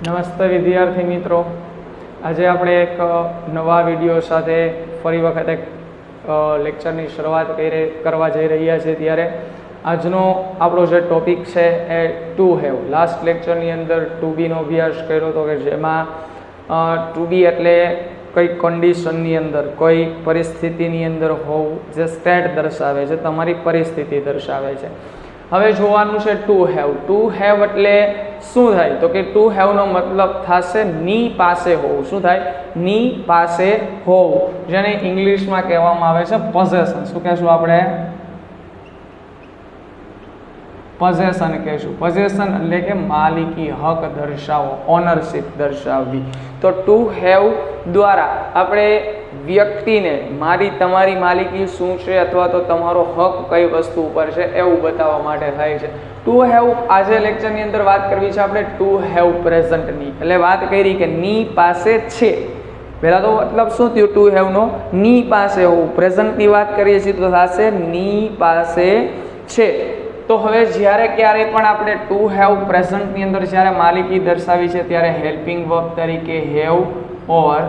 નમસ્તે વિદ્યાર્થી મિત્રો, આજે આપણે એક નવા વિડીયો સાથે ફરી વખત એક લેક્ચરની શરૂઆત કરવા જઈ રહ્યા છીએ. ત્યારે આજનો આપણો જે ટોપિક છે એ ટુ હેવ. લાસ્ટ લેક્ચરની અંદર ટુ બીનો અભ્યાસ કર્યો હતો કે જેમાં ટુ બી એટલે કઈ કન્ડિશનની અંદર, કોઈ પરિસ્થિતિની અંદર હોવું, જે સ્ટેટ દર્શાવે છે, તમારી પરિસ્થિતિ દર્શાવે છે. હવે જોવાનું છે ટુ હેવ. ટુ હેવ એટલે શું થાય? તો કે ટુ હેવનો મતલબ થશે ની પાસે હોવું. શું થાય? ની પાસે હોવું, જેને ઇંગ્લિશમાં કહેવામાં આવે છે પોઝેશન. શું કહેશું આપણે? પોઝેશન કહેશું. પોઝેશન એટલે કે માલિકી, હક દર્શાવો, ઓનરશિપ દર્શાવવી. તો ટુ હેવ દ્વારા આપણે વ્યક્તિને મારી તમારી માલિકી શું છે અથવા તો તમારો હક કઈ વસ્તુ ઉપર છે એવું બતાવવા માટે થાય છે. ટુ હેવ આજે લેક્ચરની અંદર વાત કરવી છે આપણે ટુ હેવ પ્રેઝન્ટની. એટલે વાત કરી કે ની પાસે છે. પહેલા તો મતલબ શું થયું ટુ હેવનો? ની પાસે હોવું. પ્રેઝન્ટની વાત કરીએ છીએ તો થશે ની પાસે છે. તો હવે જ્યારે ક્યારે પણ આપણે ટુ હેવ પ્રેઝન્ટની અંદર જ્યારે માલિકી દર્શાવી છે ત્યારે હેલ્પિંગ વર્બ તરીકે હેવ ઓર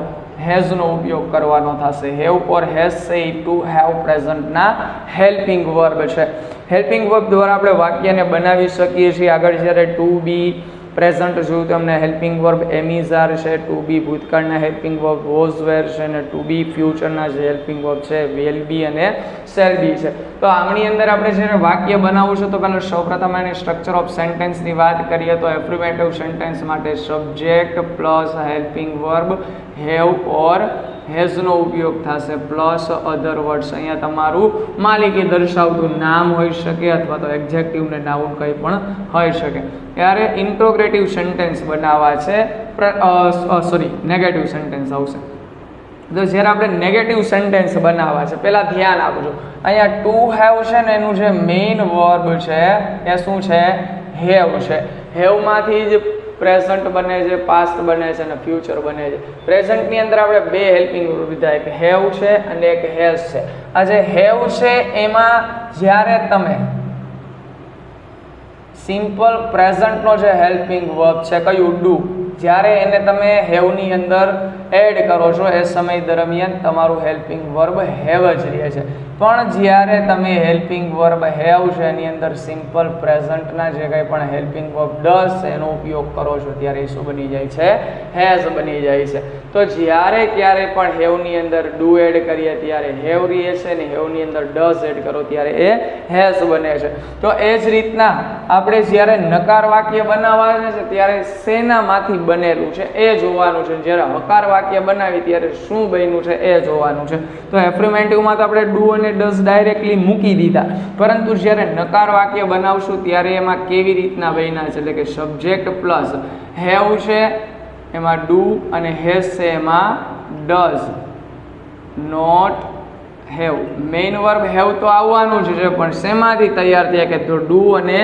હેઝનો ઉપયોગ કરવાનો થશે. હેવ ઓર હેઝ છે એ ટુ હેવ પ્રેઝન્ટના હેલ્પિંગ વર્બ છે. હેલ્પિંગ વર્બ દ્વારા આપણે વાક્યને બનાવી શકીએ છીએ. આગળ જ્યારે ટુ બી પ્રેઝન્ટ જોયું તો અમને હેલ્પિંગ વર્બ એમિઝાર છે, ટુ બી ભૂતકાળના હેલ્પિંગ વર્બ વોઝ વેર છે, અને ટુ બી ફ્યુચરના જે હેલ્પિંગ વર્બ છે વિલ બી અને શેલ બી છે. તો આમની અંદર આપણે જ્યારે વાક્ય બનાવવું છે તો પહેલાં સૌપ્રથમ એની સ્ટ્રક્ચર ઓફ સેન્ટેન્સની વાત કરીએ તો એફર્મેટિવ સેન્ટેન્સ માટે subject plus helping verb have or હેઝનો ઉપયોગ થશે પ્લસ અધર વર્ડ્સ. અહીંયા તમારું માલિકી દર્શાવતું નામ હોઈ શકે અથવા તો એક્ઝેક્ટિવ ને નાઉન કંઈ પણ હોઈ શકે. ત્યારે ઇન્ટ્રોગ્રેટિવ સેન્ટેન્સ બનાવવા છે, નેગેટિવ સેન્ટેન્સ આવશે. તો જ્યારે આપણે નેગેટિવ સેન્ટેન્સ બનાવવા છે, પહેલાં ધ્યાન આપજો. અહીંયા ટુ હેવ છે ને એનું જે મેઇન વર્બ છે એ શું છે? હેવ છે. હેવમાંથી જ પ્રેઝન્ટ બને છે, પાસ્ટ બને છે અને ફ્યુચર બને છે. પ્રેઝન્ટની અંદર આપણે બે હેલ્પિંગ વર્બ લીધા, એક હેવ છે અને એક હેઝ છે. આ જે હેવ છે એમાં જ્યારે તમે સિમ્પલ પ્રેઝન્ટનો જે હેલ્પિંગ વર્બ છે કયું? ડુ. જ્યારે એને તમે હેવની અંદર એડ કરો છો એ સમય દરમિયાન તમારું હેલ્પિંગ વર્બ હેવ જ રહે છે. પણ જ્યારે તમે હેલ્પિંગ વર્બ હેવ છે એની અંદર સિમ્પલ પ્રેઝન્ટના જે કંઈ પણ હેલ્પિંગ વર્બ ડઝ છે એનો ઉપયોગ કરો છો ત્યારે શું બની જાય છે? હેઝ બની જાય છે. તો જ્યારે ક્યારે પણ હેવની અંદર ડુ એડ કરીએ ત્યારે હેવ રહે છે અને હેવની અંદર ડઝ એડ કરો ત્યારે એ હેઝ બને છે. તો એ જ રીતના આપણે જ્યારે નકાર વાક્ય બનાવવાના છે ત્યારે શેનામાંથી બનેલું છે એ જોવાનું છે. જ્યારે હકાર વાક્ય બનાવી ત્યારે શું બન્યું છે એ જોવાનું છે. તો એફર્મેટિવમાં તો આપણે ડુ અને ડઝ ડાયરેક્ટલી મૂકી દીધા, પરંતુ જ્યારે નકાર વાક્ય બનાવશું ત્યારે એમાં કેવી રીતના બન્યા છે? એટલે કે સબ્જેક્ટ પ્લસ હેવ છે એમાં ડુ અને હેઝ છે એમાં does, not have. Main verb have તો આવવાનું જ છે, પણ શેમાંથી તૈયાર થયા? કે તો ડુ અને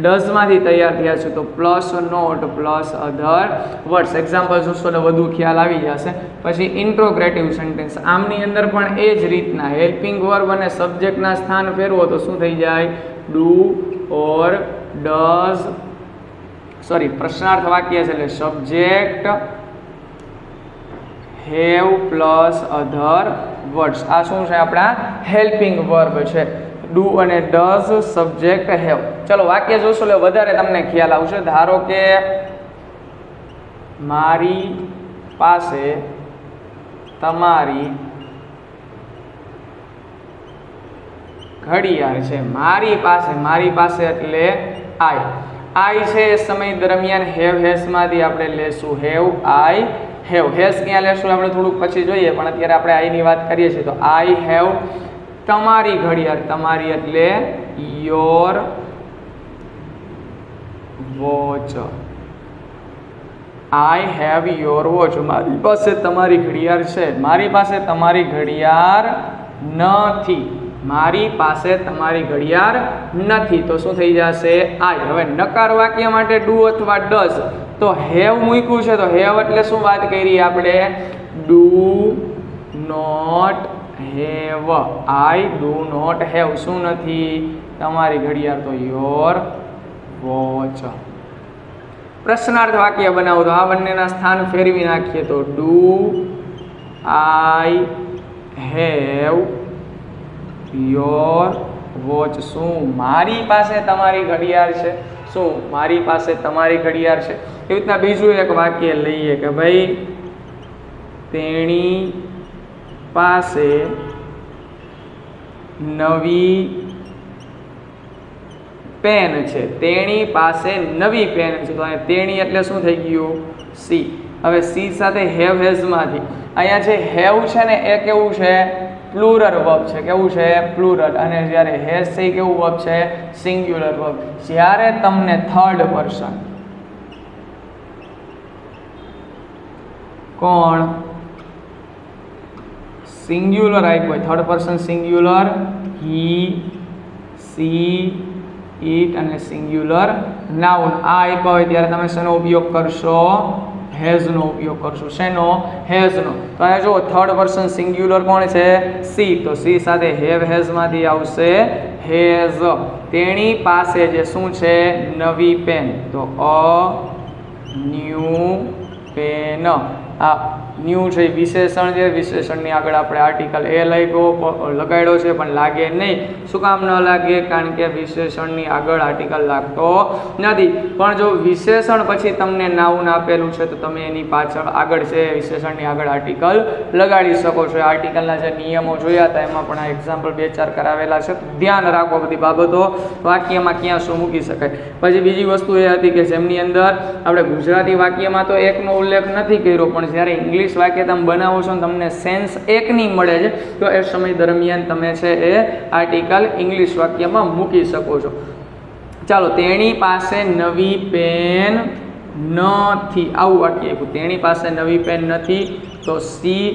ડઝમાંથી તૈયાર થયા છે. તો plus note plus other words. Example જોશો એટલે વધુ ખ્યાલ આવી જશે. પછી ઇન્ટ્રોગ્રેટિવ સેન્ટેન્સ, આમની અંદર પણ એ જ રીતના હેલ્પિંગ વર્બ અને સબ્જેક્ટના સ્થાન ફેરવો તો શું થઈ જાય? ડુ ઓર ડઝ, પ્રશ્નાર્થ વાક્ય છે એટલે subject have plus other words. આ શું છે? આપણા હેલ્પિંગ વર્બ છે. ડુ અને ડઝ, સબ્જેક્ટ હેવ. ચલો વાક્ય જોશો એટલે વધારે તમને ખ્યાલ આવશે. ધારો કે મારી પાસે તમારી ઘડિયાળ છે. મારી પાસે એટલે આઈ છે. એ સમય દરમિયાન હેવ હેઝમાંથી આપણે લેશું હેવ આઈ હેવ. હેઝ ક્યાં લેશું આપણે થોડુંક પછી જોઈએ, પણ અત્યારે આપણે આઈની વાત કરીએ છીએ. તો આઈ હેવ તમારી ઘડિયાળ. તમારી એટલે your watch. I have your watch. મારી પાસે તમારી ઘડિયાળ છે. મારી પાસે તમારી ઘડિયાળ નથી. મારી પાસે તમારી ઘડિયાળ નથી. તો શું થઈ જશે? આઈ. હવે નકાર વાક્ય માટે ડુ અથવા ડઝ. તો હેવ મૂક્યું છે તો હેવ એટલે શું વાત કરી આપણે? Do not have. I do not have. શું નથી? તમારી ઘડિયાળ. તો યોર વોચ. પ્રશ્નાર્થ વાક્ય બનાવો તો આ બંનેના સ્થાન ફેરવી નાખીએ તો do I have your watch, શું મારી પાસે તમારી ઘડિયાળ છે, શું મારી પાસે તમારી ઘડિયાળ છે. એવી રીતના બીજું એક વાક્ય લઈએ કે ભાઈ તેણી પાસે નવી પેન છે, તેણી પાસે નવી પેન છે. તો અહીંયા તેણી એટલે શું થઈ ગયું? સી. હવે સી સાથે હેવ હેઝમાંથી અહીંયા જે હેવ છે ને એ કેવું છે? પ્લુરલ વર્બ છે. કેવું છે? પ્લુરલ. અને જ્યારે હેઝ છે એ કેવું વર્બ છે? Singular verb. જ્યારે તમને થર્ડ પર્સન કોણ સિંગ્યુલર આપ્યું હોય, third person singular, he, C, it અને સિંગ્યુલર નાઉન આ આપ્યા હોય ત્યારે તમે શેનો ઉપયોગ કરશો? હેઝનો ઉપયોગ કરશો. શેનો? હેઝનો. તો અહીંયા જો થર્ડ પર્સન સિંગ્યુલર કોણ છે? સી. તો સી સાથે હેવ હેઝમાંથી આવશે હેઝ. તેણી પાસે જે શું છે? નવી પેન. તો અ ન્યૂ પેન. આ ન્યૂ છે વિશેષણ છે, વિશેષણની આગળ આપણે આર્ટિકલ એ લગાડ્યો છે પણ લાગે નહીં. શું કામ ન લાગે? કારણ કે વિશેષણની આગળ આર્ટિકલ લાગતો નથી. પણ જો વિશેષણ પછી તમને નાઉન આપેલું છે તો તમે એની પાછળ આગળ છે વિશેષણની આગળ આર્ટિકલ લગાડી શકો છો. આર્ટિકલના જે નિયમો જોયા હતા એમાં પણ આ એક્ઝામ્પલ 2-4 કરાવેલા છે. ધ્યાન રાખો બધી બાબતો, વાક્યમાં ક્યાં શું મૂકી શકાય. પછી બીજી વસ્તુ એ હતી કે જેમની અંદર આપણે ગુજરાતી વાક્યમાં તો એકનો ઉલ્લેખ નથી કર્યો, પણ જ્યારે ઇંગ્લિશ વાક્ય તમે બનાવો છો તમને સેન્સ એકની મળે છે તો એ સમય દરમિયાન તમે છે એ આર્ટિકલ ઇંગ્લિશ વાક્યમાં મૂકી શકો છો. ચાલો, તેણી પાસે નવી પેન નથી, આવું વાક્ય આપ્યું. તેણી પાસે નવી પેન નથી તો સી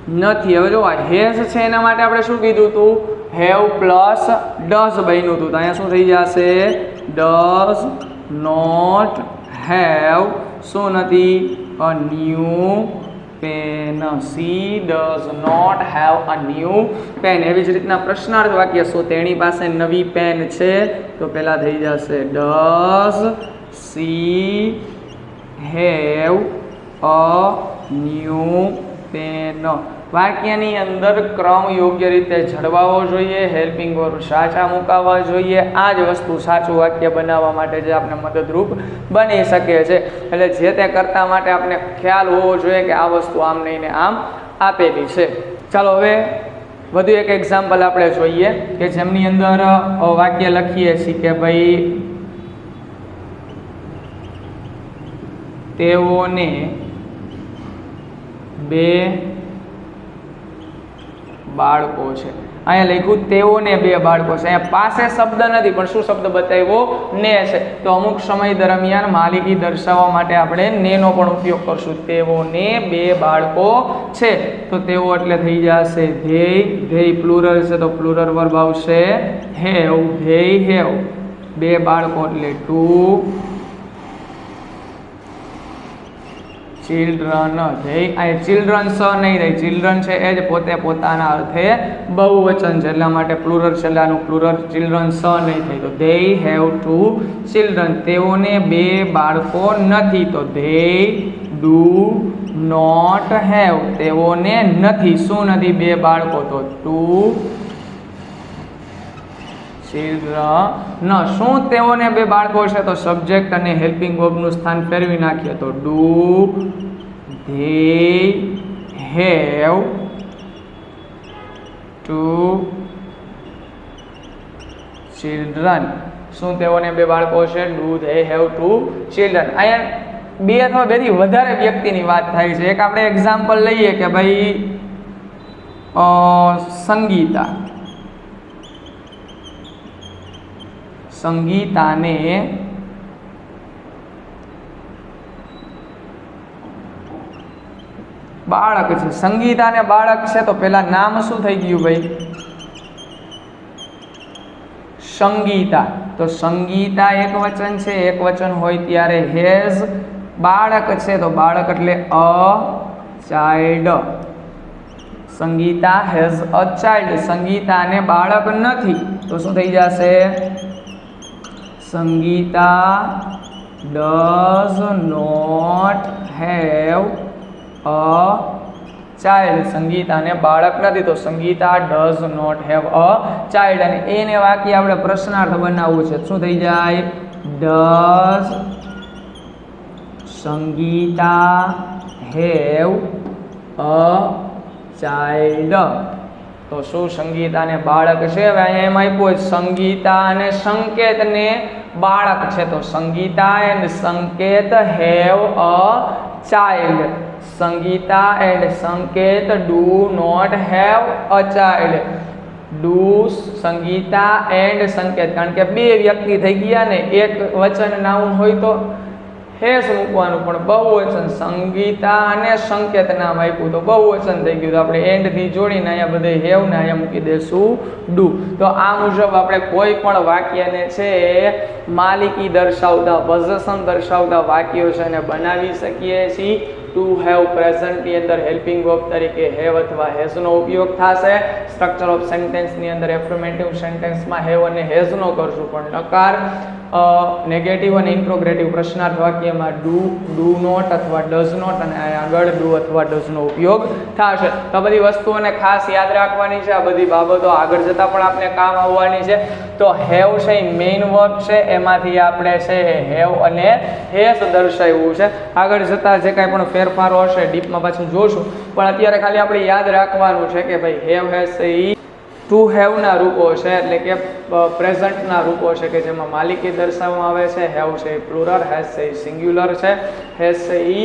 નથી. હવે જો આ હેઝ છે એના માટે આપણે શું કીધું હતું? હેવ પ્લસ ડઝ બન્યું હતું. તો અહીંયા શું થઈ જશે? ડઝ નોટ હેવ શું નથી? A new pen. She does not have a new pen. એવી જ રીતના પ્રશ્નાર્થ વાક્ય શું? તેણી પાસે નવી પેન છે તો પહેલા થઈ જશે does she have a new pen. વાક્યની અંદર ક્રમ યોગ્ય રીતે જળવાવો જોઈએ, હેલ્પિંગ વર્બ સાચા મુકાવવા જોઈએ. આ જ વસ્તુ સાચું વાક્ય બનાવવા માટે જે આપણે મદદરૂપ બની શકે છે. એટલે જે તે કરતા માટે આપણે ખ્યાલ હોવો જોઈએ કે આ વસ્તુ આમ નહીં ને આમ આપેલી છે. ચાલો હવે વધુ એક એક્ઝામ્પલ આપણે જોઈએ કે જેમની અંદર વાક્ય લખીએ છીએ કે ભાઈ તેઓને 2 બાળકો છે. અહીંયા લખ્યું તેઓને 2 બાળકો છે. અહીંયા પાસે શબ્દ નથી પણ શું શબ્દ બતાવ્યો? ને છે. તો અમુક સમય દરમિયાન માલિકી દર્શાવવા માટે આપણે નેનો પણ ઉપયોગ કરશું. તેઓને 2 બાળકો છે તો તેઓ એટલે થઈ જશે ધેય. ધેય પ્લુરલ છે તો પ્લુરલ વર્બ આવશે હેવ. ધેય હેવ 2 બાળકો એટલે 2 ચિલ્ડ્રન. ધેય ચિલ્ડ્રન સ નહીં રહી, ચિલ્ડ્રન છે એ જ પોતે પોતાના અર્થે બહુવચન છે એટલા માટે પ્લુરલ છે, આનું પ્લુરલ ચિલ્ડ્રન સ નહીં થઈ. તો ધેય હેવ 2 ચિલ્ડ્રન. તેઓને 2 બાળકો નથી તો ધેય ડુ નોટ હેવ. તેઓને નથી શું નથી? 2 બાળકો તો 2 ચિલ્ડ્રન. શું તેઓને 2 બાળકો છે? તો સબ્જેક્ટ અને હેલ્પિંગ વર્બનું સ્થાન ફેરવી નાખીએ તો ડુ ધેય હેવ 2 ચિલ્ડ્રન. શું તેઓને 2 બાળકો છે? Do they have 2 children. અહીંયા 2 અથવા 2 થી વધારે વ્યક્તિની વાત થાય છે. એક આપણે એક્ઝામ્પલ લઈએ કે ભાઈ સંગીતાને બાળક છે. સંગીતાને બાળક છે તો પેલા નામ શું થઈ ગયું ભાઈ? સંગીતા. તો સંગીતા એક વચન છે, એક વચન હોય ત્યારે હેઝ. બાળક છે તો બાળક એટલે a child. Sangita has a child. સંગીતાને બાળક નથી તો શું થઈ જશે? Sangita does not have a child. સંગીતાને બાળક નથી, તો Sangita does not have a child. અને એને વાક્ય આપણે પ્રશ્નાર્થ બનાવવું છે. શું થઈ જાય? Does Sangeeta have a child. તો શું સંગીતાને બાળક છે? હવે અહીંયા એમ આપ્યું હોય સંગીતા અને સંકેતને બાળક છે, તો Sangita and Sanket have a child. Sangita and Sanket do not have a child. Do Sangita and Sanket, કારણ કે બે વ્યક્તિ થઈ ગયા ને, એક વચન નાઉન હોય તો હેસ મૂકવાનું, પણ બહુવચન સંગીતા અને સંકેત નામ આપ્યું તો બહુવચન થઈ ગયું. તો આપણે એન્ડ થી જોડીને અહીંયા બધે હેવ ને અહીંયા મૂકી દેશું ડુ. તો આ મુજબ આપણે કોઈ પણ વાક્યને છે માલિકી દર્શાવતા, પોઝેશન દર્શાવતા વાક્યો છે એને બનાવી શકીએ છીએ. ટુ હેવ પ્રેઝન્ટ ની અંદર હેલ્પિંગ વર્બ તરીકે હેવ અથવા હેઝ નો ઉપયોગ થશે. સ્ટ્રક્ચર ઓફ સેન્ટેન્સ ની અંદર એફર્મેટિવ સેન્ટેન્સમાં હેવ અને હેઝ નો કરશું, પણ નકાર નેગેટિવ અને ઇન્ટ્રોગેટિવ પ્રશ્નાર્થ વાક્યમાં ડુ નોટ અથવા ડઝ નોટ, અને આગળ ડુ અથવા ડઝ નો ઉપયોગ થશે. તો બધી વસ્તુઓને ખાસ યાદ રાખવાની છે. આ બધી બાબતો આગળ જતા પણ આપણે કામ આવવાની છે. તો હેવ છે એ મેઇન વર્બ છે, એમાંથી આપણે છે હેવ અને હેઝ દર્શાવ્યું છે. આગળ જતા જે કાંઈ પણ ફેરફારો હશે ડીપમાં પાછું જોશું, પણ અત્યારે ખાલી આપણે યાદ રાખવાનું છે કે ભાઈ હેવ હેઝ છે એ ટુ હેવના રૂપો છે, એટલે કે પ્રેઝન્ટના રૂપો છે કે જેમાં માલિકી દર્શાવવામાં આવે છે. હેવ છે એ પ્લુરલ, હેઝ છે એ સિંગ્યુલર છે. હેઝ છે એ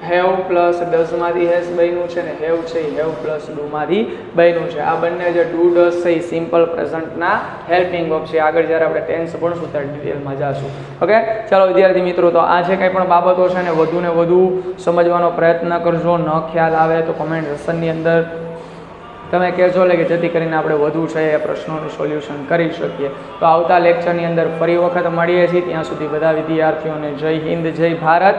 હેવ પ્લસ ડઝમાંથી હેઝ બન્યું છે, ને હેવ છે એ હેવ પ્લસ ડુમાંથી બન્યું છે. આ બંને જે ડુ ડઝ છે એ સિમ્પલ પ્રેઝન્ટના હેલ્પિંગ વર્બ છે. આગળ જ્યારે આપણે ટેન્સ ભણશું ત્યારે ડિટેલમાં જઈશું. ઓકે, ચાલો વિદ્યાર્થી મિત્રો, તો આ જે કંઈ પણ બાબતો છે ને વધુ સમજવાનો પ્રયત્ન કરજો. ન ખ્યાલ આવે તો કોમેન્ટ સેક્શનની અંદર તમે કહેજો, કે જેથી કરીને આપણે વધુ છે એ પ્રશ્નોનું સોલ્યુશન કરી શકીએ. તો આવતા લેક્ચરની અંદર ફરી વખત મળીએ છીએ. ત્યાં સુધી બધા વિદ્યાર્થીઓને જય હિન્દ, જય ભારત.